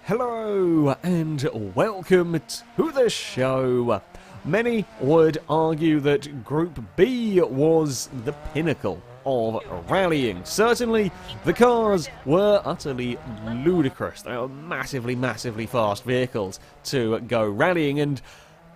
Hello and welcome to the show. Many would argue that Group B was the pinnacle of rallying. Certainly, the cars were utterly ludicrous. They were massively fast vehicles to go rallying, and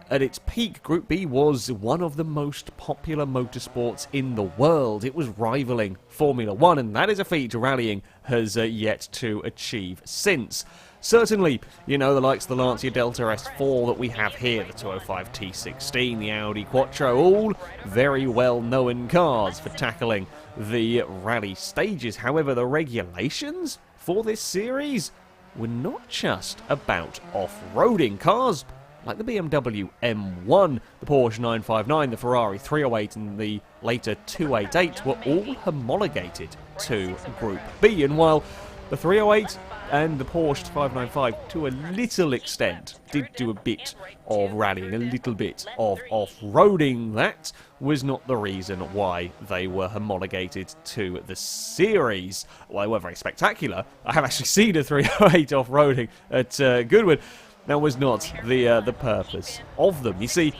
at its peak, Group B was one of the most popular motorsports in the world. It was rivaling Formula 1, and that is a feat rallying has yet to achieve since. Certainly, you know, the likes of the Lancia Delta S4 that we have here, the 205 T16, the Audi Quattro, all very well-known cars for tackling the rally stages. However, the regulations for this series were not just about off-roading. Cars like the BMW M1, the Porsche 959, the Ferrari 308 and the later 288 were all homologated to Group B, and while the 308 and the Porsche 595 to a little extent did do a bit of rallying, a little bit of off-roading, that was not the reason why they were homologated to the series. Well, they were very spectacular. I have actually seen a 308 off-roading at Goodwood. That was not the purpose of them. You see,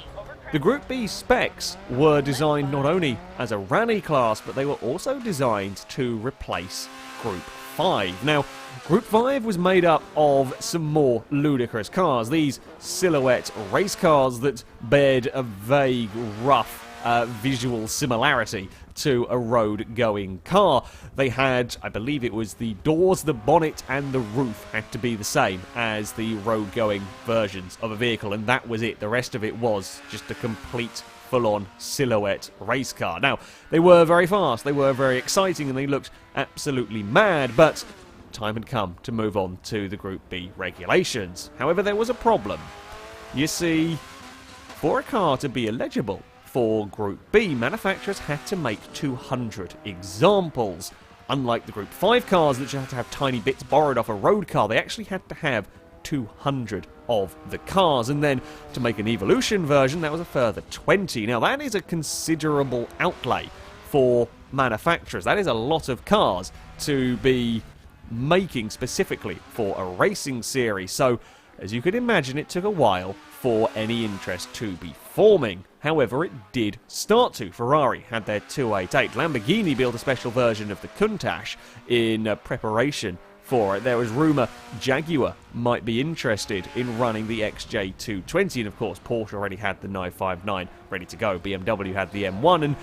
the Group B specs were designed not only as a rally class, but they were also designed to replace Group 5. Now, Group 5 was made up of some more ludicrous cars, these silhouette race cars that bared a vague, rough visual similarity to a road-going car. They had, I believe it was the doors, the bonnet and the roof had to be the same as the road-going versions of a vehicle, and that was it. The rest of it was just a complete full-on silhouette race car. Now, they were very fast, they were very exciting, and they looked absolutely mad, but time had come to move on to the Group B regulations. However, there was a problem. You see, for a car to be eligible for Group B, manufacturers had to make 200 examples. Unlike the Group 5 cars that just had to have tiny bits borrowed off a road car, they actually had to have 200 of the cars, and then to make an Evolution version, that was a further 20. Now, that is a considerable outlay for manufacturers. That is a lot of cars to be making specifically for a racing series. So, as you could imagine, it took a while for any interest to be forming. However, it did start to. Ferrari had their 288. Lamborghini built a special version of the Countach in preparation for it. There was rumour Jaguar might be interested in running the XJ220, and of course Porsche already had the 959 ready to go. BMW had the M1, and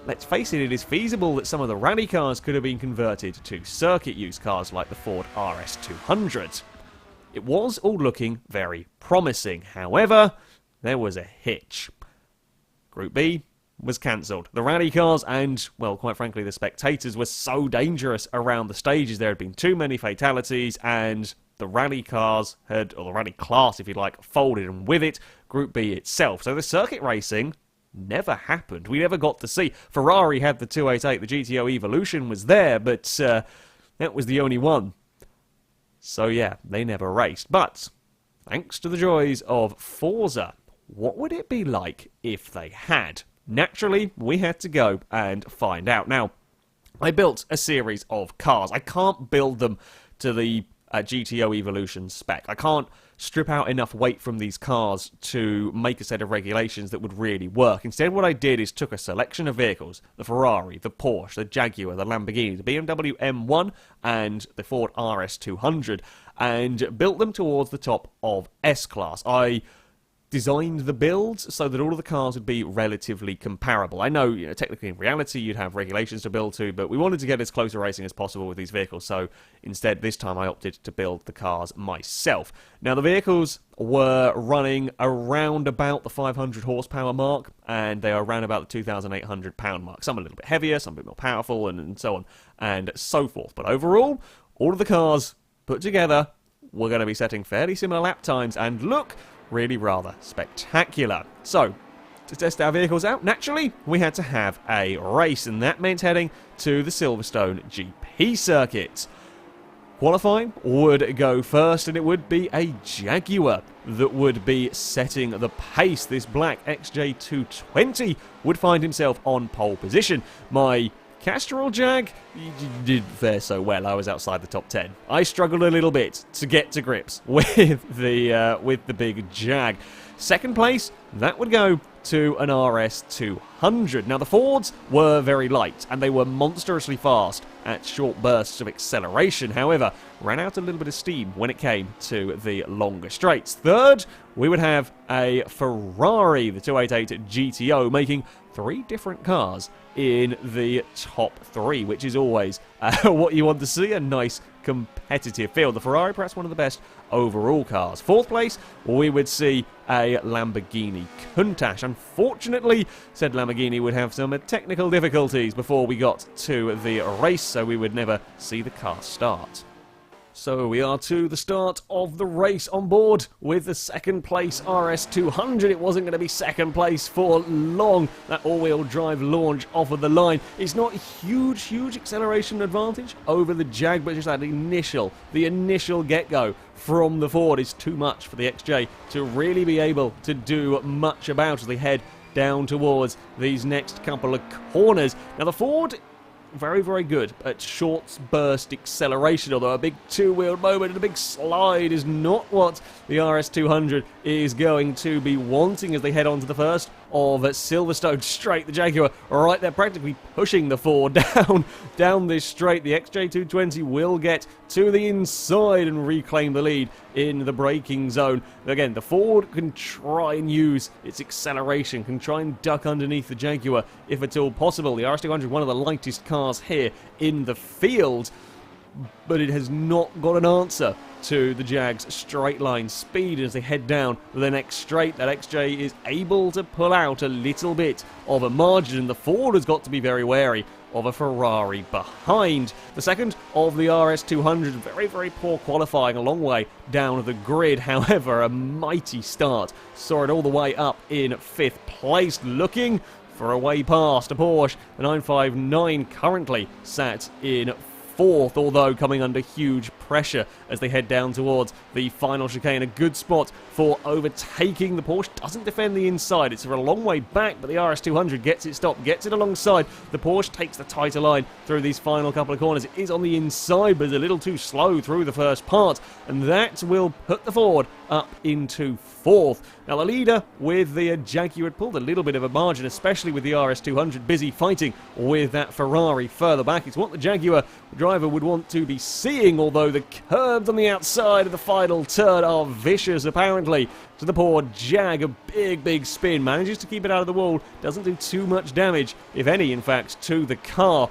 let's face it, it is feasible that some of the rally cars could have been converted to circuit use, cars like the Ford RS200. It was all looking very promising. However, there was a hitch. Group B was cancelled. The rally cars and, well, quite frankly, the spectators were so dangerous around the stages. There had been too many fatalities, and the rally cars had, or the rally class, if you like, folded, and with it, Group B itself. So the circuit racing never happened. We never got to see. Ferrari had the 288, the GTO Evolution was there, but that was the only one. So yeah, they never raced. But thanks to the joys of Forza, what would it be like if they had? Naturally, we had to go and find out. Now, I built a series of cars. I can't build them to the GTO Evolution spec. I can't strip out enough weight from these cars to make a set of regulations that would really work. Instead, what I did is took a selection of vehicles, the Ferrari, the Porsche, the Jaguar, the Lamborghini, the BMW M1, and the Ford RS200, and built them towards the top of S-Class. I designed the builds so that all of the cars would be relatively comparable. I know, technically in reality you'd have regulations to build to, but we wanted to get as close to racing as possible with these vehicles, so instead this time I opted to build the cars myself. Now, the vehicles were running around about the 500 horsepower mark, and they are around about the 2,800 pound mark. Some a little bit heavier, some a bit more powerful, and so on and so forth. But overall, all of the cars put together were going to be setting fairly similar lap times, and look really rather spectacular. So, to test our vehicles out, naturally, we had to have a race, and that meant heading to the Silverstone GP circuit. Qualifying would go first, and it would be a Jaguar that would be setting the pace. This black XJ220 would find himself on pole position. My Castrol Jag, you did fare so well. I was outside the top 10. I struggled a little bit to get to grips with the big Jag. Second place, that would go to an RS200. Now, the Fords were very light, and they were monstrously fast at short bursts of acceleration. However, ran out a little bit of steam when it came to the longer straights. Third, we would have a Ferrari, the 288 GTO, making 3 different cars in the top 3, which is always what you want to see, a nice competitive field. The Ferrari, perhaps one of the best overall cars. Fourth place, we would see a Lamborghini Countach. Unfortunately, said Lamborghini would have some technical difficulties before we got to the race, so we would never see the car start. So we are to the start of the race on board with the second place RS200. It wasn't going to be second place for long. That all-wheel drive launch off of the line. It's not a huge acceleration advantage over the Jag, but just that the initial get-go from the Ford is too much for the XJ to really be able to do much about as they head down towards these next couple of corners. Now the Ford, very good at short burst acceleration, although a big two-wheeled moment and a big slide is not what the RS200 is going to be wanting as they head on to the first of Silverstone straight. The Jaguar right there practically pushing the Ford down this straight. The XJ220 will get to the inside and reclaim the lead in the braking zone. Again, the Ford can try and use its acceleration, can try and duck underneath the Jaguar if at all possible. The RS200, one of the lightest cars here in the field, but it has not got an answer to the Jag's straight line speed as they head down the next straight. That XJ is able to pull out a little bit of a margin, and the Ford has got to be very wary of a Ferrari behind. The second of the RS200, very poor qualifying, a long way down the grid. However, a mighty start. Saw it all the way up in 5th place, looking for a way past a Porsche. The 959 currently sat in 4th, although coming under huge pressure as they head down towards the final chicane. A good spot for overtaking. The Porsche doesn't defend the inside. It's a long way back, but the RS200 gets it stopped, gets it alongside. The Porsche takes the tighter line through these final couple of corners. It is on the inside, but is a little too slow through the first part, and that will put the Ford up into 4th. Now the leader with the Jaguar had pulled a little bit of a margin, especially with the RS200 busy fighting with that Ferrari further back. It's what the Jaguar driver would want to be seeing, although the curbs on the outside of the final turn are vicious apparently to the poor Jag. A big spin, manages to keep it out of the wall, doesn't do too much damage, if any in fact, to the car.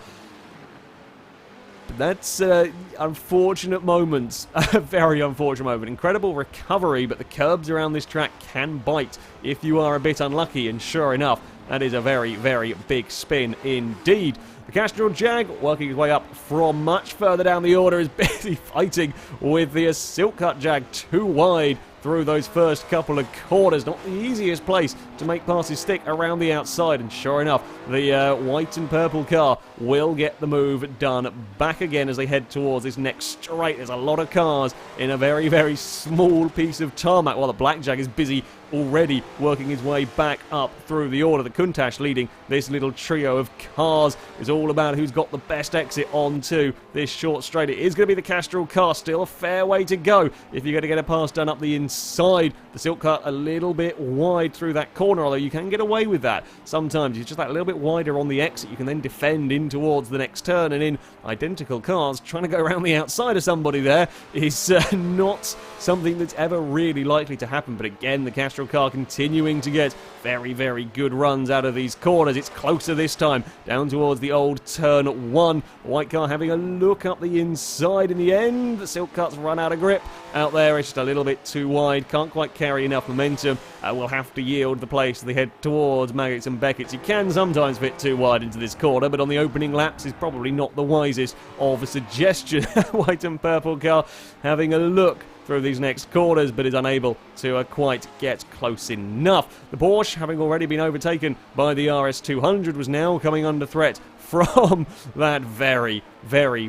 That's unfortunate moments, a very unfortunate moment. Incredible recovery, but the curbs around this track can bite if you are a bit unlucky, and sure enough, that is a very big spin indeed. The Castrol Jag, working his way up from much further down the order, is busy fighting with the Silk Cut Jag too wide through those first couple of corners. Not the easiest place to make passes stick around the outside, and sure enough, the white and purple car will get the move done back again as they head towards this next straight. There's a lot of cars in a very small piece of tarmac, while the Black Jag is busy already working his way back up through the order. The Countach leading this little trio of cars is all about who's got the best exit onto this short straight. It is going to be the Castrol car, still a fair way to go if you're going to get a pass done up the inside. The Silk Cut a little bit wide through that corner, although you can get away with that. Sometimes it's just that little bit wider on the exit. You can then defend in towards the next turn, and in identical cars, trying to go around the outside of somebody there is not something that's ever really likely to happen. But again, the Castrol car continuing to get very good runs out of these corners. It's closer this time, down towards the old turn 1. White car having a look up the inside. In the end, the Silk Cut's run out of grip out there. It's just a little bit too wide, can't quite carry enough momentum. Will have to yield the place as they head towards Maggots and Beckett's. You can sometimes fit too wide into this corner, but on the opening laps is probably not the wisest of a suggestion. White and purple car having a look through these next corners, but is unable to quite get close enough. The Porsche, having already been overtaken by the RS200, was now coming under threat from that very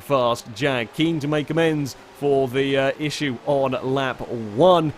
fast Jag, keen to make amends for the issue on lap 1.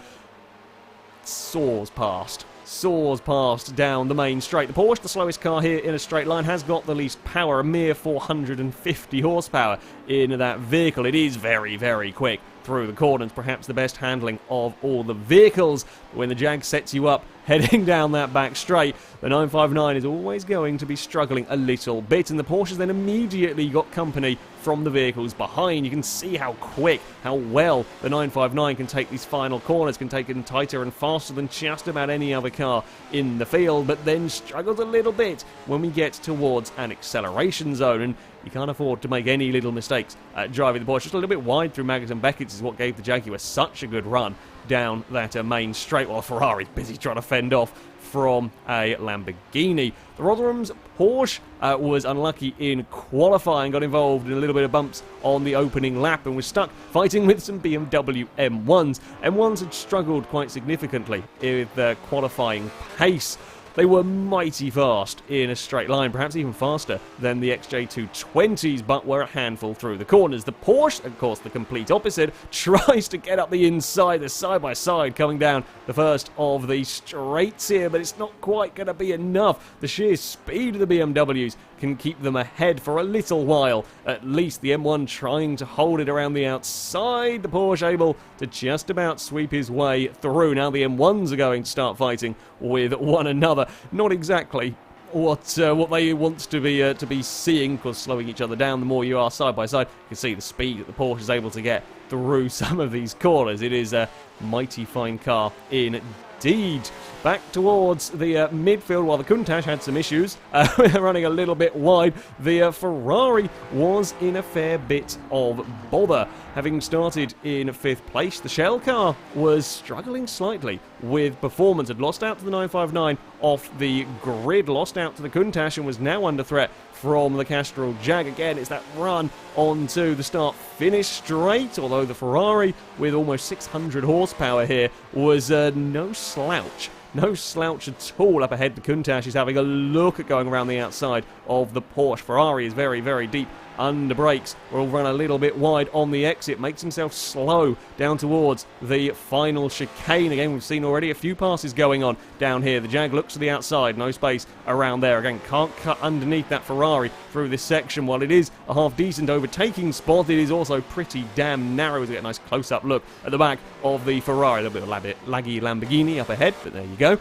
Soars past soars past down the main straight. The Porsche, the slowest car here in a straight line, has got the least power, a mere 450 horsepower in that vehicle. It is very, very quick through the corners, perhaps the best handling of all the vehicles. But when the Jag sets you up heading down that back straight, the 959 is always going to be struggling a little bit, and the Porsches then immediately got company from the vehicles behind. You can see how quick, how well the 959 can take these final corners, can take them tighter and faster than just about any other car in the field, but then struggles a little bit when we get towards an acceleration zone, and you can't afford to make any little mistakes driving the Porsche. Just a little bit wide through Maggotts and Beckett's is what gave the Jaguar such a good run down that main straight, while Ferrari's busy trying to fend off from a Lamborghini. The Rotherham's Porsche was unlucky in qualifying, got involved in a little bit of bumps on the opening lap and was stuck fighting with some BMW M1s. M1s had struggled quite significantly with their qualifying pace. They were mighty fast in a straight line, perhaps even faster than the XJ220s, but were a handful through the corners. The Porsche, of course, the complete opposite, tries to get up the inside, the side-by-side coming down the first of the straights here, but it's not quite going to be enough. The sheer speed of the BMWs can keep them ahead for a little while. At least the M1 trying to hold it around the outside. The Porsche able to just about sweep his way through. Now the M1s are going to start fighting with one another. Not exactly what they want to be seeing, because slowing each other down the more you are side by side. You can see the speed that the Porsche is able to get through some of these corners. It is a mighty fine car indeed. Back towards the midfield, while the Countach had some issues, running a little bit wide, the Ferrari was in a fair bit of bother. Having started in 5th place, the Shell car was struggling slightly with performance, had lost out to the 959 off the grid, lost out to the Countach, and was now under threat from the Castrol Jag. Again, it's that run onto the start-finish straight, although the Ferrari, with almost 600 horsepower here, was no slouch. No slouch at all up ahead. The Countach is having a look at going around the outside of the Porsche. Ferrari is very, very deep under brakes. Will run a little bit wide on the exit. Makes himself slow down towards the final chicane. Again, we've seen already a few passes going on down here. The Jag looks to the outside. No space around there. Again, can't cut underneath that Ferrari through this section. While it is a half-decent overtaking spot, it is also pretty damn narrow. We get a nice close-up look at the back of the Ferrari. A little bit of laggy Lamborghini up ahead, but there you go.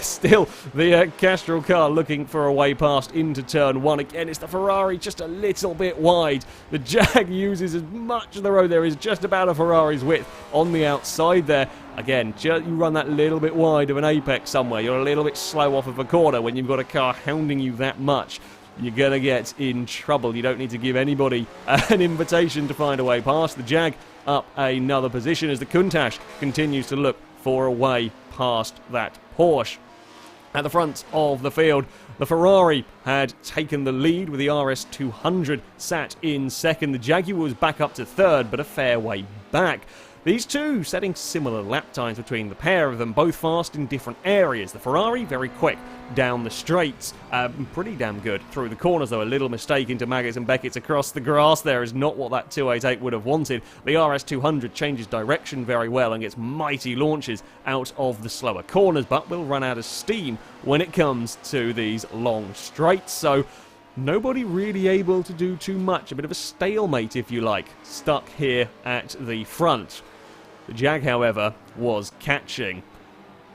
Still, the Castrol car looking for a way past into turn 1. Again, it's the Ferrari just a little bit wide. The Jag uses as much of the road there is, just about a Ferrari's width on the outside there. Again, you run that little bit wide of an apex somewhere. You're a little bit slow off of a corner when you've got a car hounding you that much. You're going to get in trouble. You don't need to give anybody an invitation to find a way past. The Jag up another position as the Countach continues to look for a way past that Porsche. At the front of the field, the Ferrari had taken the lead with the RS200 sat in second. The Jaguar was back up to third, but a fair way back. These two setting similar lap times between the pair of them, both fast in different areas. The Ferrari very quick down the straights, pretty damn good through the corners, though a little mistake into Maggotts and Beckett's across the grass there is not what that 288 would have wanted. The RS200 changes direction very well and gets mighty launches out of the slower corners, but will run out of steam when it comes to these long straights, so nobody really able to do too much. A bit of a stalemate, if you like, stuck here at the front. The Jag, however, was catching.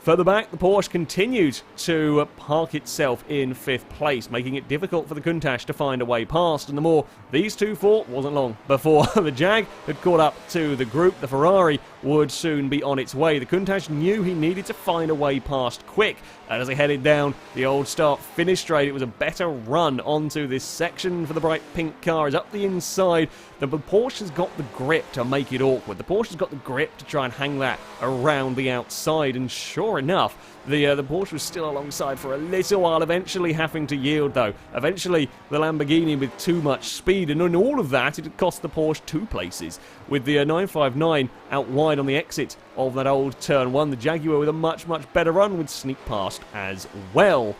Further back, the Porsche continued to park itself in 5th place, making it difficult for the Countach to find a way past, and the more these two fought, wasn't long before the Jag had caught up to the group. The Ferrari would soon be on its way. The Countach knew he needed to find a way past quick, and as they headed down the old start-finish straight, it was a better run onto this section for the bright pink car. Is up the inside. The Porsche has got the grip to make it awkward. The Porsche has got the grip to try and hang that around the outside, and sure enough, the Porsche was still alongside for a little while, eventually having to yield though. Eventually, the Lamborghini with too much speed, and in all of that, it had cost the Porsche 2 places. With the 959 out wide on the exit of that old turn 1, the Jaguar with a much, much better run would sneak past as well.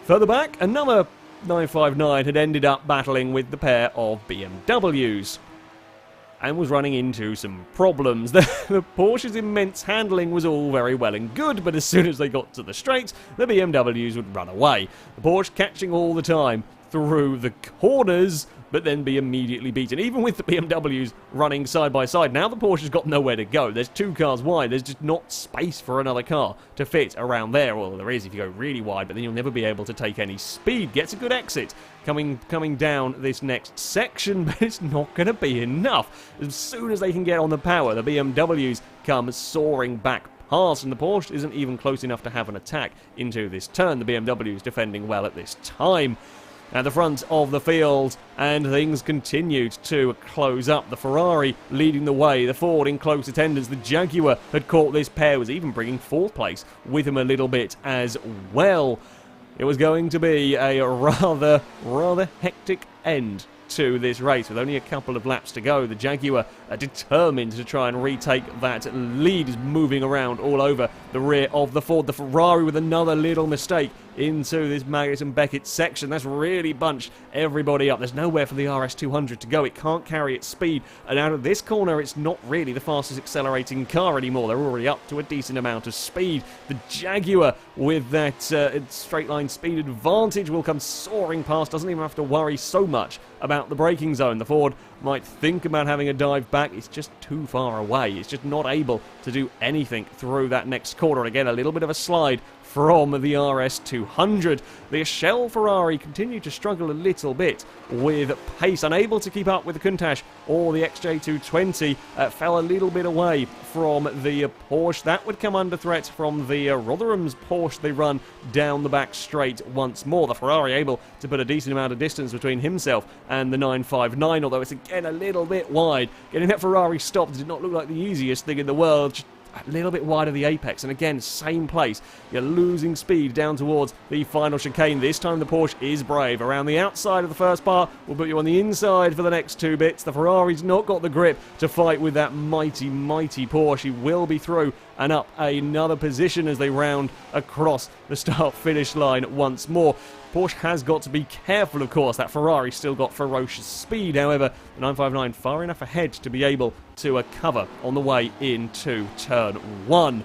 Further back, another 959 had ended up battling with the pair of BMWs. and was running into some problems. The Porsche's immense handling was all very well and good, but as soon as they got to the straights, the BMWs would run away. The Porsche catching all the time through the corners, but then be immediately beaten. Even with the BMWs running side by side, now the Porsche's got nowhere to go. There's 2 cars wide. There's just not space for another car to fit around there. Well, there is if you go really wide, but then you'll never be able to take any speed. Gets a good exit coming down this next section, but it's not going to be enough. As soon as they can get on the power, the BMWs come soaring back past, and the Porsche isn't even close enough to have an attack into this turn. The BMW's defending well at this time. At the front of the field, and things continued to close up. The Ferrari leading the way, the Ford in close attendance. The Jaguar had caught this pair, was even bringing 4th place with him a little bit as well. It was going to be a rather hectic end to this race with only a couple of laps to go. The Jaguar are determined to try and retake that lead, is moving around all over the rear of the Ford. The Ferrari with another little mistake into this Maggotts and Beckett section. That's really bunched everybody up. There's nowhere for the RS200 to go. It can't carry its speed, and out of this corner it's not really the fastest accelerating car anymore. They're already up to a decent amount of speed. The Jaguar with that straight line speed advantage will come soaring past, doesn't even have to worry so much about the braking zone. The Ford might think about having a dive back. It's just too far away. It's just not able to do anything through that next corner. Again, a little bit of a slide from the RS200. The Shell Ferrari continued to struggle a little bit with pace, unable to keep up with the Countach or the XJ220. Fell a little bit away from the Porsche. That would come under threat from the Rotherham's Porsche. They run down the back straight once more. The Ferrari able to put a decent amount of distance between himself and the 959, although it's again a little bit wide. Getting that Ferrari stopped did not look like the easiest thing in the world. Just a little bit wide of the apex, and again, same place. You're losing speed down towards the final chicane. This time the Porsche is brave. Around the outside of the first part, we'll put you on the inside for the next 2 bits. The Ferrari's not got the grip to fight with that mighty Porsche. He will be through and up another position as they round across the start-finish line once more. Porsche has got to be careful, of course. That Ferrari still got ferocious speed. However, the 959 far enough ahead to be able to cover on the way into turn 1.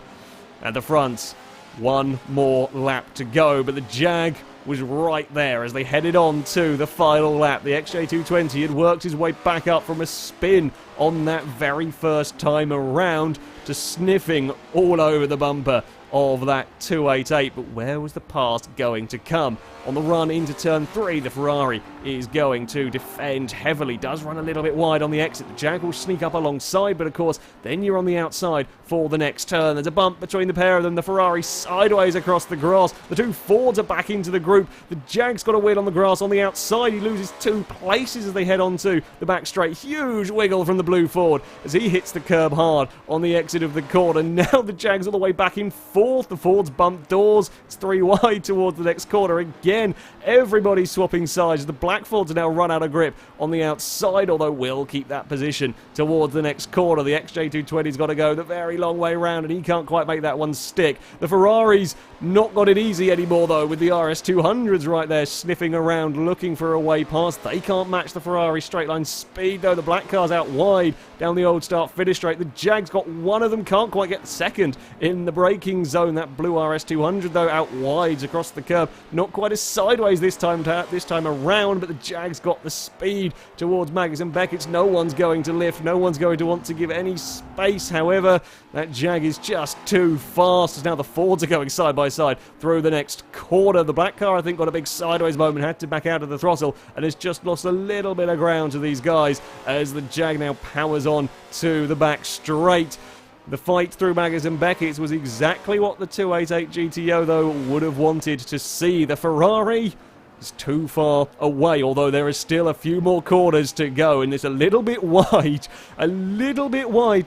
At the front, one more lap to go, but the Jag was right there as they headed on to the final lap. The XJ220 had worked his way back up from a spin on that very first time around to sniffing all over the bumper of that 288, but where was the pass going to come? On the run into turn 3, the Ferrari is going to defend heavily. Does run a little bit wide on the exit. The Jag will sneak up alongside, but of course, then you're on the outside for the next turn. There's a bump between the pair of them. The Ferrari sideways across the grass. The 2 Fords are back into the group. The Jag's got a wheel on the grass on the outside. He loses 2 places as they head onto the back straight. Huge wiggle from the blue Ford as he hits the curb hard on the exit of the corner. Now the Jag's all the way back in 4th. The Fords bump doors. It's 3 wide towards the next corner. Again, everybody's swapping sides. The black Fords are now run out of grip on the outside, although will keep that position towards the next corner. The XJ220's got to go the very long way round, and he can't quite make that one stick. The Ferrari's not got it easy anymore, though, with the RS200s right there sniffing around, looking for a way past. They can't match the Ferrari straight line speed, though. The black car's out wide down the old start-finish straight. The Jag's got one of them, can't quite get the second in the braking zone. That blue RS200, though, out wide across the curb. Not quite as sideways this time around, but the Jag's got the speed towards Maggotts and Beckett. No one's going to lift. No one's going to want to give any space. However, that Jag is just too fast as now the Fords are going side by side through the next corner. The black car, I think, got a big sideways moment, had to back out of the throttle, and has just lost a little bit of ground to these guys as the Jag now powers on to the back straight. The fight through Maggotts and Beckett was exactly what the 288 GTO, though, would have wanted to see. The Ferrari is too far away, although there is still a few more corners to go, and it's a little bit wide.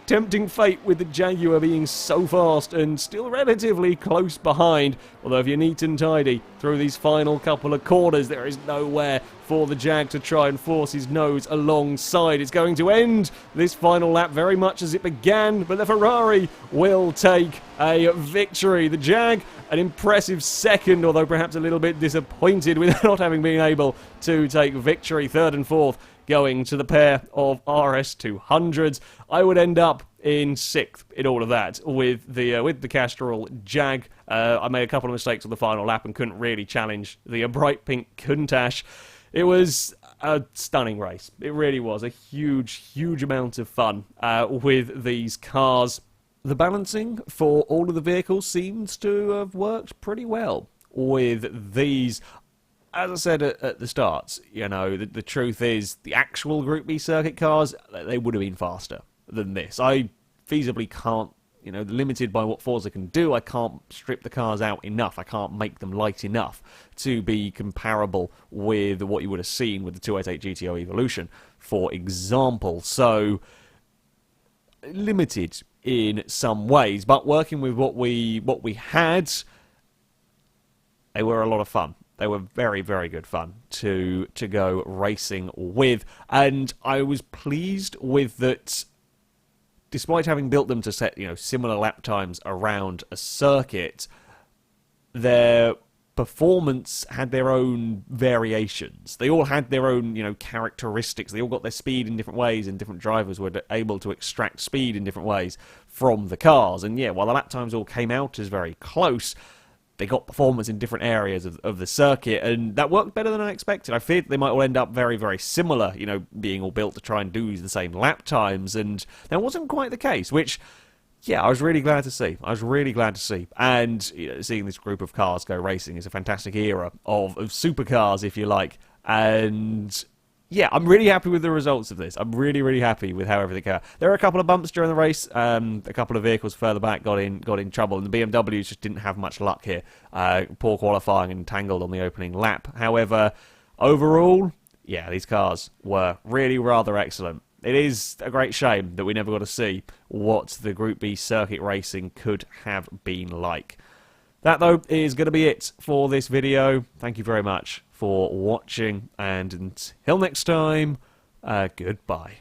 Tempting fate with the Jaguar being so fast and still relatively close behind. Although if you're neat and tidy through these final couple of corners, there is nowhere for the Jag to try and force his nose alongside. It's going to end this final lap very much as it began, but the Ferrari will take a victory. The Jag an impressive second, although perhaps a little bit disappointed with not having been able to take victory. Third and fourth going to the pair of RS200s. I would end up in sixth in all of that with the Castrol Jag. I made a couple of mistakes on the final lap and couldn't really challenge the bright pink Countach. It was a stunning race. It really was a huge amount of fun with these cars. The balancing for all of the vehicles seems to have worked pretty well with these. As I said at the start, you know, the truth is the actual Group B circuit cars, they would have been faster than this. I feasibly can't, you know, limited by what Forza can do, I can't strip the cars out enough. I can't make them light enough to be comparable with what you would have seen with the 288 GTO Evolution, for example. So, limited in some ways, but working with what we had, they were a lot of fun. They were very good fun to go racing with, and I was pleased with that. Despite having built them to set, you know, similar lap times around a circuit, their performance had their own variations. They all had their own, you know, characteristics. They all got their speed in different ways, and different drivers were able to extract speed in different ways from the cars. And yeah, while the lap times all came out as very close, they got performance in different areas of the circuit, and that worked better than I expected. I feared they might all end up very similar, you know, being all built to try and do the same lap times, and that wasn't quite the case, which, yeah, I was really glad to see. I was really glad to see. And you know, seeing this group of cars go racing is a fantastic era of supercars, if you like, and yeah, I'm really happy with the results of this. I'm really happy with how everything came. There were a couple of bumps during the race. A couple of vehicles further back got in trouble, and the BMWs just didn't have much luck here. Poor qualifying and tangled on the opening lap. However, overall, yeah, these cars were really rather excellent. It is a great shame that we never got to see what the Group B circuit racing could have been like. That, though, is going to be it for this video. Thank you very much for watching, and until next time, goodbye.